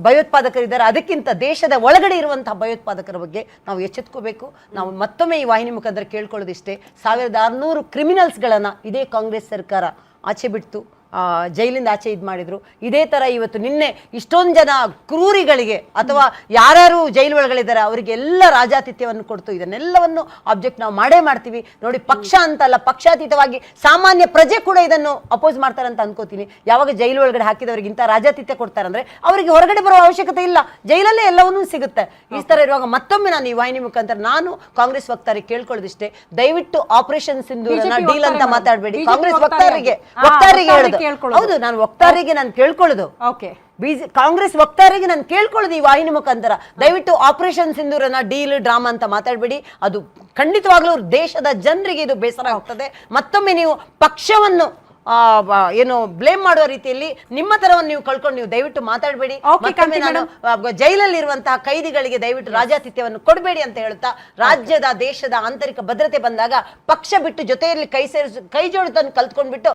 ಭಯೋತ್ಪಾದಕರಿದ್ದಾರೆ, ಅದಕ್ಕಿಂತ ದೇಶದ ಒಳಗಡೆ ಇರುವಂತಹ ಭಯೋತ್ಪಾದಕರ ಬಗ್ಗೆ ನಾವು ಎಚ್ಚೆತ್ಕೋಬೇಕು. ನಾವು ಮತ್ತೊಮ್ಮೆ ಈ ವಾಹಿನಿ ಮುಖಾಂತರ ಕೇಳ್ಕೊಳ್ಳೋದಿಷ್ಟೇ, 1600 ಕ್ರಿಮಿನಲ್ಸ್ಗಳನ್ನ ಇದೇ ಕಾಂಗ್ರೆಸ್ ಸರ್ಕಾರ ಆಚೆ ಬಿಡ್ತು, ಜೈಲಿಂದ ಆಚೆ ಇದು ಮಾಡಿದ್ರು. ಇದೇ ತರ ಇವತ್ತು ನಿನ್ನೆ ಇಷ್ಟೊಂದು ಜನ ಕ್ರೂರಿಗಳಿಗೆ ಅಥವಾ ಯಾರ್ಯಾರು ಜೈಲು ಒಳಗಳಿದ್ದಾರೆ ಅವರಿಗೆಲ್ಲ ರಾಜಾತಿಥ್ಯವನ್ನು ಕೊಡ್ತು. ಇದನ್ನೆಲ್ಲವನ್ನು ಆಬ್ಜೆಕ್ಟ್ ನಾವು ಮಾಡೇ ಮಾಡ್ತೀವಿ. ನೋಡಿ, ಪಕ್ಷ ಅಂತಲ್ಲ, ಪಕ್ಷಾತೀತವಾಗಿ ಸಾಮಾನ್ಯ ಪ್ರಜೆ ಕೂಡ ಇದನ್ನು ಅಪೋಸ್ ಮಾಡ್ತಾರೆ ಅಂತ ಅನ್ಕೋತೀನಿ. ಯಾವಾಗ ಜೈಲು ಒಳಗಡೆ ಹಾಕಿದವರಿಗೆ ಇಂಥ ರಾಜಾತಿಥ್ಯ ಕೊಡ್ತಾರಂದ್ರೆ ಅವರಿಗೆ ಹೊರಗಡೆ ಬರುವ ಅವಶ್ಯಕತೆ ಇಲ್ಲ, ಜೈಲಲ್ಲೇ ಎಲ್ಲವನ್ನೂ ಸಿಗುತ್ತೆ. ಈ ತರ ಇರುವಾಗ ಮತ್ತೊಮ್ಮೆ ನಾನು ಈ ವಾಹಿನಿ ಮುಖಾಂತರ ನಾನು ಕಾಂಗ್ರೆಸ್ ವಕ್ತಾರಿಗೆ ಕೇಳ್ಕೊಳ್ಳೋದಿಷ್ಟೇ, ದಯವಿಟ್ಟು ಆಪರೇಷನ್ ಸಿಂಧೂರನ್ನ ಡೀಲ್ ಅಂತ ಮಾತಾಡಬೇಡಿ. ಕಾಂಗ್ರೆಸ್ ವಕ್ತಾರಿಗೆ ಹೇಳೋದು ಹೌದು, ನಾನು ವಕ್ತಾರಿಗೆ ನಾನು ಕೇಳ್ಕೊಳ್ಳೋದು, ಕಾಂಗ್ರೆಸ್ ವಕ್ತಾರಿಗೆ ನಾನು ಕೇಳ್ಕೊಳ್ಳೋದು ಈ ವಾಹಿನಿ ಮುಖಾಂತರ, ದಯವಿಟ್ಟು ಆಪರೇಷನ್ ಸಿಂಧೂರನ್ನ ಡೀಲ್ ಡ್ರಾಮಾ ಅಂತ ಮಾತಾಡಬೇಡಿ. ಅದು ಖಂಡಿತವಾಗ್ಲೂ ದೇಶದ ಜನರಿಗೆ ಇದು ಬೇಸರ ಆಗ್ತದೆ. ಮತ್ತೊಮ್ಮೆ ನೀವು ಪಕ್ಷವನ್ನು ಏನು ಬ್ಲೇಮ್ ಮಾಡುವ ರೀತಿಯಲ್ಲಿ ನಿಮ್ಮ ತರವನ್ನು ನೀವು ಕಳ್ಕೊಂಡು ನೀವು ದಯವಿಟ್ಟು ಮಾತಾಡಬೇಡಿ. ಜೈಲಲ್ಲಿ ಇರುವಂತಹ ಕೈದಿಗಳಿಗೆ ದಯವಿಟ್ಟು ರಾಜಾತಿಥ್ಯವನ್ನು ಕೊಡಬೇಡಿ ಅಂತ ಹೇಳುತ್ತಾ, ರಾಜ್ಯದ ದೇಶದ ಆಂತರಿಕ ಭದ್ರತೆ ಬಂದಾಗ ಪಕ್ಷ ಬಿಟ್ಟು ಜೊತೆಯಲ್ಲಿ ಕೈ ಜೋಡಿಸನ್ನು ಕಲ್ತ್ಕೊಂಡ್ಬಿಟ್ಟು